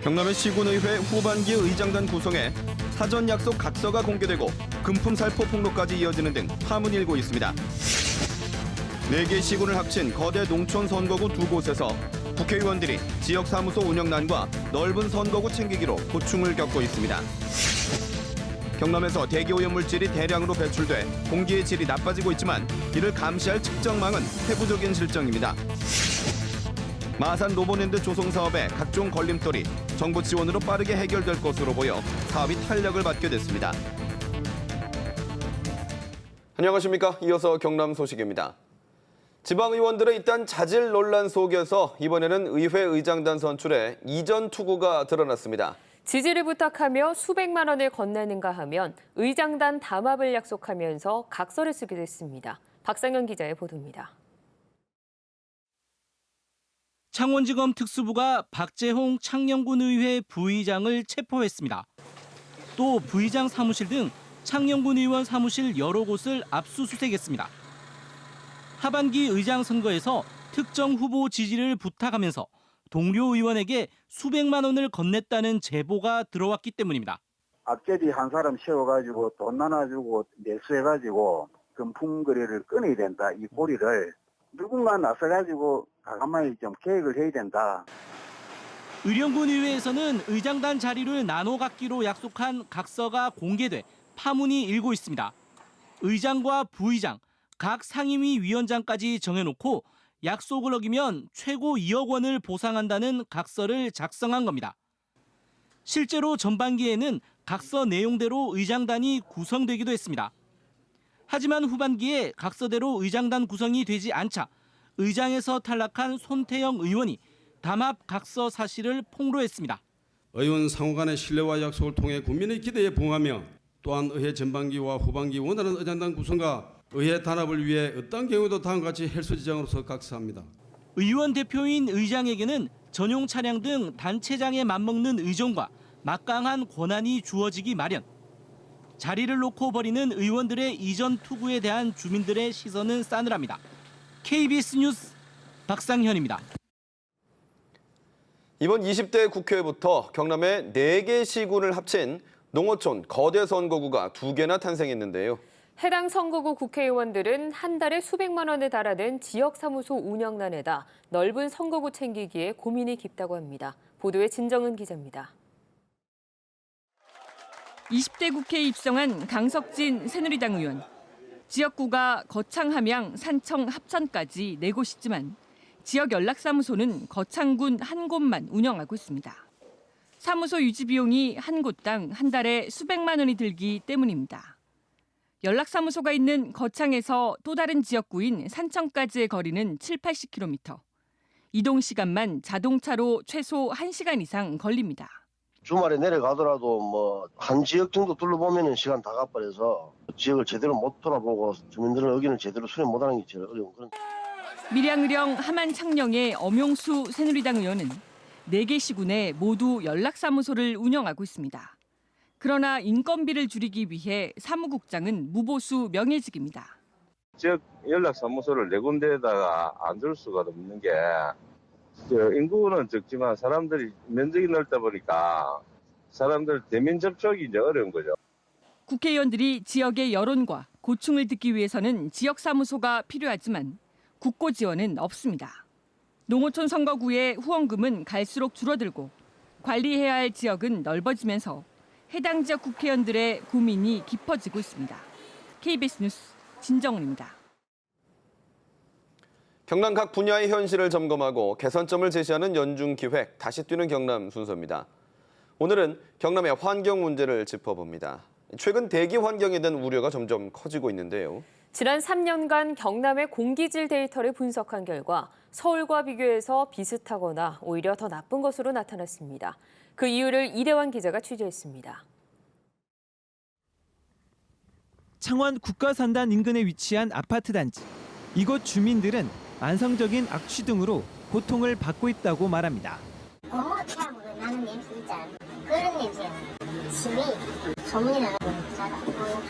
경남의 시군의회 후반기 의장단 구성에 사전 약속 각서가 공개되고 금품 살포 폭로까지 이어지는 등 파문이 일고 있습니다. 4개 시군을 합친 거대 농촌 선거구 2곳에서 국회의원들이 지역사무소 운영난과 넓은 선거구 챙기기로 고충을 겪고 있습니다. 경남에서 대기오염물질이 대량으로 배출돼 공기의 질이 나빠지고 있지만 이를 감시할 측정망은 세부적인 실정입니다. 마산 로보랜드 조성 사업의 각종 걸림돌이 정부 지원으로 빠르게 해결될 것으로 보여 사업이 탄력을 받게 됐습니다. 안녕하십니까? 이어서 경남 소식입니다. 지방의원들의 잇단 자질 논란 속에서 이번에는 의회 의장단 선출에 이전 투구가 드러났습니다. 지지를 부탁하며 수백만 원을 건네는가 하면 의장단 담합을 약속하면서 각서를 쓰게 됐습니다. 박상현 기자의 보도입니다. 창원지검 특수부가 박재홍 창녕군의회 부의장을 체포했습니다. 또 부의장 사무실 등 창녕군 의원 사무실 여러 곳을 압수수색했습니다. 하반기 의장 선거에서 특정 후보 지지를 부탁하면서 동료 의원에게 수백만 원을 건넸다는 제보가 들어왔기 때문입니다. 앞제비 한 사람 세워가지고 돈 나눠주고 내수해가지고 금품 거래를 끊어야 된다. 이 고리를 누군가 나서가지고 가만히 좀 계획을 해야 된다. 의령군 의회에서는 의장단 자리를 나눠 갖기로 약속한 각서가 공개돼 파문이 일고 있습니다. 의장과 부의장, 각 상임위 위원장까지 정해놓고 약속을 어기면 최고 2억 원을 보상한다는 각서를 작성한 겁니다. 실제로 전반기에는 각서 내용대로 의장단이 구성되기도 했습니다. 하지만 후반기에 각서대로 의장단 구성이 되지 않자 의장에서 탈락한 손태영 의원이 담합 각서 사실을 폭로했습니다. 의원 상호 간의 신뢰와 약속을 통해 국민의 기대에 부응하며 또한 의회 전반기와 후반기 원하는 의장단 구성과 의회 단합을 위해 어떤 경우도 다음과 같이 헬스 지장으로서 각서합니다. 의원 대표인 의장에게는 전용 차량 등 단체장에 맞먹는 의존과 막강한 권한이 주어지기 마련. 자리를 놓고 벌이는 의원들의 이전 투구에 대한 주민들의 시선은 싸늘합니다. KBS 뉴스 박상현입니다. 이번 20대 국회부터 경남의 4개 시군을 합친 농어촌 거대 선거구가 2개나 탄생했는데요. 해당 선거구 국회의원들은 한 달에 수백만 원에 달하는 지역사무소 운영난에다 넓은 선거구 챙기기에 고민이 깊다고 합니다. 보도에 진정은 기자입니다. 20대 국회에 입성한 강석진 새누리당 의원. 지역구가 거창, 함양, 산청, 합천까지 4곳이지만 지역 연락사무소는 거창군 한 곳만 운영하고 있습니다. 사무소 유지 비용이 한 곳당 한 달에 수백만 원이 들기 때문입니다. 연락사무소가 있는 거창에서 또 다른 지역구인 산청까지의 거리는 7-80km. 이동 시간만 자동차로 최소 1시간 이상 걸립니다. 주말에 내려가더라도 한 지역 정도 둘러보면 시간 다 가버려서 지역을 제대로 못 돌아보고 주민들의 의견을 제대로 수렴 못하는 게 제일 어려운 그런. 밀양의령 함안 창녕의 엄용수 새누리당 의원은 4개 시군에 모두 연락사무소를 운영하고 있습니다. 그러나 인건비를 줄이기 위해 사무국장은 무보수 명예직입니다. 지역 연락사무소를 4군데에다가 안 둘 수가 없는 게 인구는 적지만 사람들이 면적이 넓다 보니까 사람들 대면 접촉이 이제 어려운 거죠. 국회의원들이 지역의 여론과 고충을 듣기 위해서는 지역사무소가 필요하지만 국고 지원은 없습니다. 농어촌 선거구의 후원금은 갈수록 줄어들고 관리해야 할 지역은 넓어지면서 해당 지역 국회의원들의 고민이 깊어지고 있습니다. KBS 뉴스 진정은입니다. 경남 각 분야의 현실을 점검하고 개선점을 제시하는 연중 기획 다시 뛰는 경남 순서입니다. 오늘은 경남의 환경 문제를 짚어봅니다. 최근 대기 환경에 대한 우려가 점점 커지고 있는데요. 지난 3년간 경남의 공기질 데이터를 분석한 결과 서울과 비교해서 비슷하거나 오히려 더 나쁜 것으로 나타났습니다. 그 이유를 이대환 기자가 취재했습니다. 창원 국가산단 인근에 위치한 아파트 단지. 이곳 주민들은 만성적인 악취 등으로 고통을 받고 있다고 말합니다. 공무가 피하고 나는 냄새 있잖아. 그런 냄새. 침이 소문이 나는 거 잘 안 보여.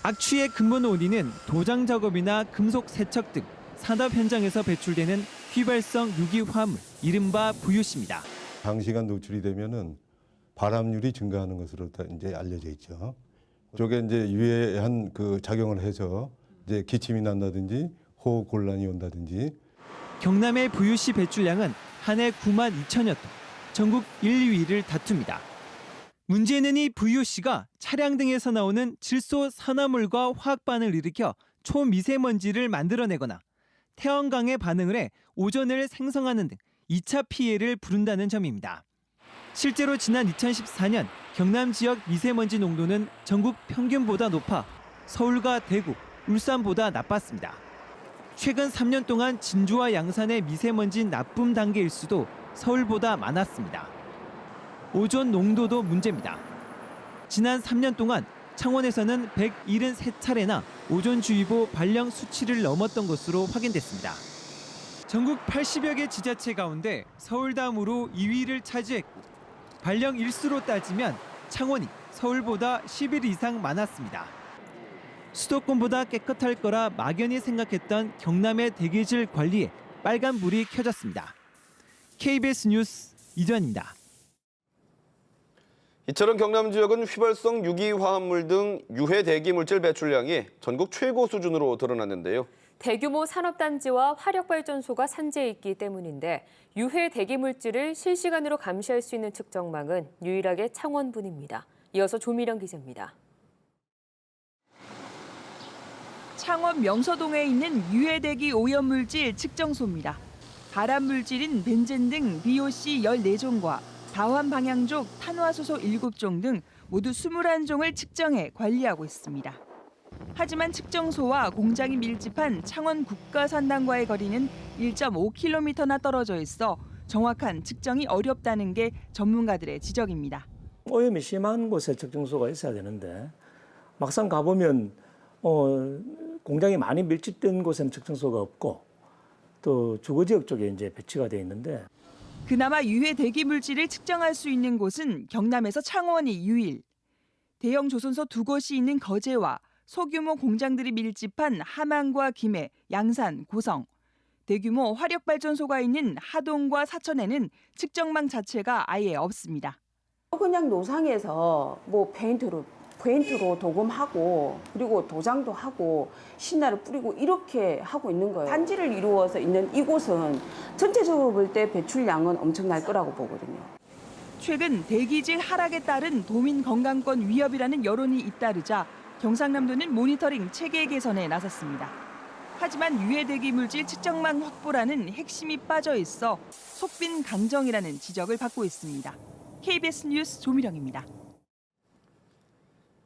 악취의 근본 원인은 도장 작업이나 금속 세척 등 산업 현장에서 배출되는 휘발성 유기 화합물, 이른바 VOC입니다. 장시간 노출이 되면은 발암률이 증가하는 것으로 이제 알려져 있죠. 저게 이제 유해한 그 작용을 해서 이제 기침이 난다든지 호흡 곤란이 온다든지. 경남의 VOC 배출량은 한 해 9만 2천여 톤, 전국 1, 2위를 다툽니다. 문제는 이 VOC가 차량 등에서 나오는 질소 산화물과 화학반을 일으켜 초미세먼지를 만들어내거나 태양광에 반응을 해 오존을 생성하는 등 2차 피해를 부른다는 점입니다. 실제로 지난 2014년 경남 지역 미세먼지 농도는 전국 평균보다 높아 서울과 대구, 울산보다 나빴습니다. 최근 3년 동안 진주와 양산의 미세먼지 나쁨 단계 일수도 서울보다 많았습니다. 오존 농도도 문제입니다. 지난 3년 동안 창원에서는 173차례나 오존주의보 발령 수치를 넘었던 것으로 확인됐습니다. 전국 80여 개 지자체 가운데 서울 다음으로 2위를 차지했고 발령 일수로 따지면 창원이 서울보다 10일 이상 많았습니다. 수도권보다 깨끗할 거라 막연히 생각했던 경남의 대기질 관리에 빨간불이 켜졌습니다. KBS 뉴스 이주환입니다. 이처럼 경남 지역은 휘발성 유기화합물 등 유해 대기물질 배출량이 전국 최고 수준으로 드러났는데요. 대규모 산업단지와 화력발전소가 산재해 있기 때문인데 유해 대기물질을 실시간으로 감시할 수 있는 측정망은 유일하게 창원뿐입니다. 이어서 조미령 기자입니다. 창원 명서동에 있는 유해대기 오염물질 측정소입니다. 발암물질인 벤젠 등 VOC 14종과 다환 방향족 탄화수소 7종 등 모두 21종을 측정해 관리하고 있습니다. 하지만 측정소와 공장이 밀집한 창원 국가산단과의 거리는 1.5km나 떨어져 있어 정확한 측정이 어렵다는 게 전문가들의 지적입니다. 오염이 심한 곳에 측정소가 있어야 되는데 막상 가보면 공장이 많이 밀집된 곳에는 측정소가 없고 또 주거지역 쪽에 이제 배치가 돼 있는데 그나마 유해 대기 물질을 측정할 수 있는 곳은 경남에서 창원이 유일. 대형 조선소 2곳이 있는 거제와 소규모 공장들이 밀집한 함안과 김해, 양산, 고성, 대규모 화력발전소가 있는 하동과 사천에는 측정망 자체가 아예 없습니다. 그냥 노상에서 뭐 페인트로 도금하고 그리고 도장도 하고 신나를 뿌리고 이렇게 하고 있는 거예요. 단지를 이루어서 있는 이곳은 전체적으로 볼 때 배출량은 엄청날 거라고 보거든요. 최근 대기질 하락에 따른 도민 건강권 위협이라는 여론이 잇따르자 경상남도는 모니터링 체계 개선에 나섰습니다. 하지만 유해 대기 물질 측정망 확보라는 핵심이 빠져 있어 속빈 강정이라는 지적을 받고 있습니다. KBS 뉴스 조미령입니다.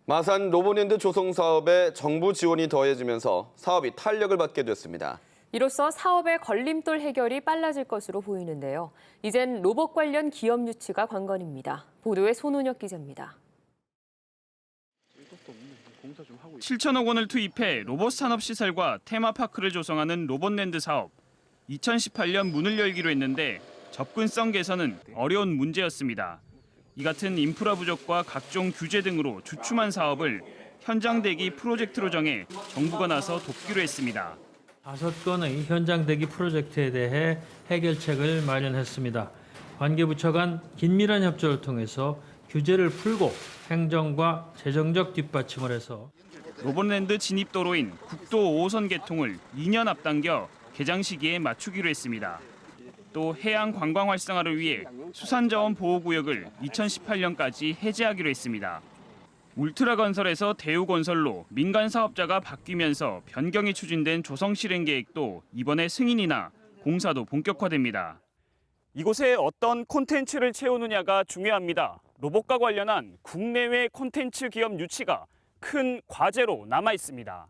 마산 로봇랜드 조성 사업에 정부 지원이 더해지면서 사업이 탄력을 받게 됐습니다. 이로써 사업의 걸림돌 해결이 빨라질 것으로 보이는데요. 이젠 로봇 관련 기업 유치가 관건입니다. 보도에 손은혁 기자입니다. 7천억 원을 투입해 로봇 산업 시설과 테마파크를 조성하는 로봇랜드 사업. 2018년 문을 열기로 했는데 접근성 개선은 어려운 문제였습니다. 이 같은 인프라 부족과 각종 규제 등으로 주춤한 사업을 현장 대기 프로젝트로 정해 정부가 나서 돕기로 했습니다. 5건의 현장 대기 프로젝트에 대해 해결책을 마련했습니다. 관계부처 간 긴밀한 협조를 통해서 규제를 풀고 행정과 재정적 뒷받침을 해서 로봇랜드 진입도로인 국도 5호선 개통을 2년 앞당겨 개장 시기에 맞추기로 했습니다. 또 해양 관광 활성화를 위해 수산자원 보호구역을 2018년까지 해제하기로 했습니다. 울트라건설에서 대우건설로 민간 사업자가 바뀌면서 변경이 추진된 조성 실행 계획도 이번에 승인이나 공사도 본격화됩니다. 이곳에 어떤 콘텐츠를 채우느냐가 중요합니다. 로봇과 관련한 국내외 콘텐츠 기업 유치가 큰 과제로 남아 있습니다.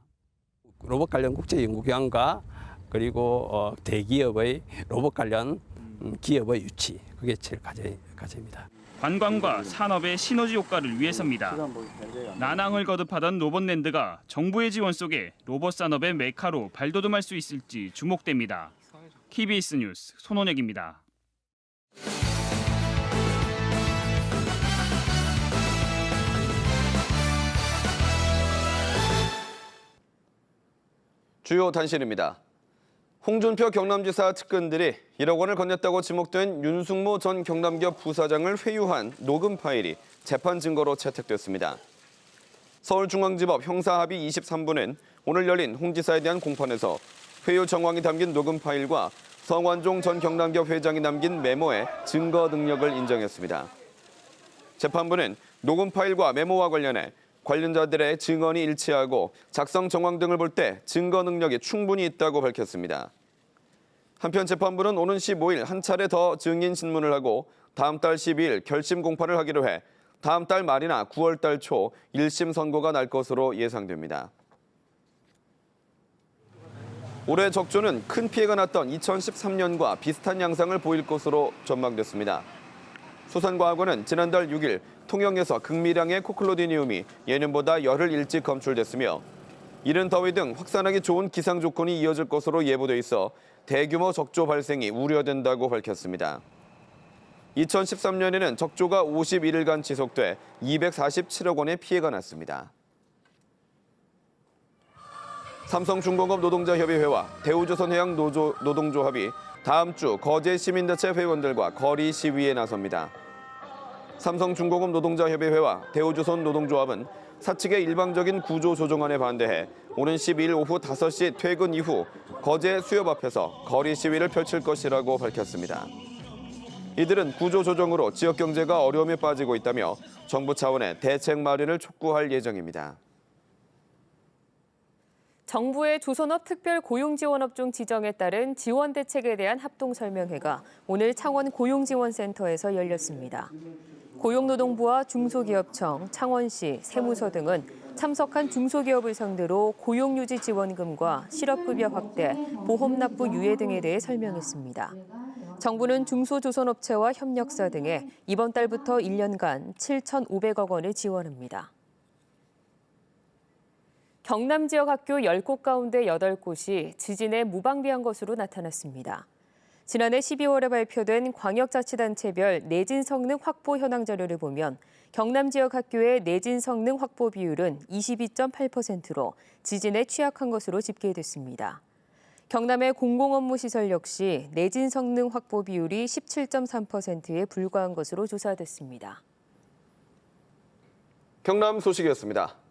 로봇 관련 국제 연구기관과 그리고 대기업의 로봇 관련 기업의 유치, 그게 제일 과제입니다. 관광과 산업의 시너지 효과를 위해서입니다. 난항을 거듭하던 로봇랜드가 정부의 지원 속에 로봇 산업의 메카로 발돋움할 수 있을지 주목됩니다. KBS 뉴스 손원혁입니다. 주요 단신입니다. 홍준표 경남지사 측근들이 1억 원을 건넸다고 지목된 윤승모 전 경남기업 부사장을 회유한 녹음 파일이 재판 증거로 채택됐습니다. 서울중앙지법 형사합의 23부는 오늘 열린 홍 지사에 대한 공판에서 회유 정황이 담긴 녹음 파일과 성완종 전 경남기업 회장이 남긴 메모의 증거 능력을 인정했습니다. 재판부는 녹음 파일과 메모와 관련해 관련자들의 증언이 일치하고 작성 정황 등을 볼 때 증거 능력이 충분히 있다고 밝혔습니다. 한편 재판부는 오는 15일 한 차례 더 증인 신문을 하고 다음 달 12일 결심 공판을 하기로 해 다음 달 말이나 9월 달 초 1심 선고가 날 것으로 예상됩니다. 올해 적조는 큰 피해가 났던 2013년과 비슷한 양상을 보일 것으로 전망됐습니다. 수산과학원은 지난달 6일 통영에서 극미량의 코클로디니움이 예년보다 열흘 일찍 검출됐으며 이른 더위 등 확산하기 좋은 기상 조건이 이어질 것으로 예보돼 있어 대규모 적조 발생이 우려된다고 밝혔습니다. 2013년에는 적조가 51일간 지속돼 247억 원의 피해가 났습니다. 삼성중공업 노동자협의회와 대우조선해양 노동조합이 다음 주 거제 시민단체 회원들과 거리 시위에 나섭니다. 삼성중공업 노동자협의회와 대우조선 노동조합은 사측의 일방적인 구조 조정안에 반대해 오는 12일 오후 5시 퇴근 이후 거제 수협 앞에서 거리 시위를 펼칠 것이라고 밝혔습니다. 이들은 구조 조정으로 지역 경제가 어려움에 빠지고 있다며 정부 차원의 대책 마련을 촉구할 예정입니다. 정부의 조선업 특별고용지원업종 지정에 따른 지원 대책에 대한 합동설명회가 오늘 창원 고용지원센터에서 열렸습니다. 고용노동부와 중소기업청, 창원시, 세무서 등은 참석한 중소기업을 상대로 고용유지 지원금과 실업급여 확대, 보험납부 유예 등에 대해 설명했습니다. 정부는 중소조선업체와 협력사 등에 이번 달부터 1년간 7,500억 원을 지원합니다. 경남 지역 학교 10곳 가운데 8곳이 지진에 무방비한 것으로 나타났습니다. 지난해 12월에 발표된 광역자치단체별 내진 성능 확보 현황 자료를 보면 경남 지역 학교의 내진 성능 확보 비율은 22.8%로 지진에 취약한 것으로 집계됐습니다. 경남의 공공업무시설 역시 내진 성능 확보 비율이 17.3%에 불과한 것으로 조사됐습니다. 경남 소식이었습니다.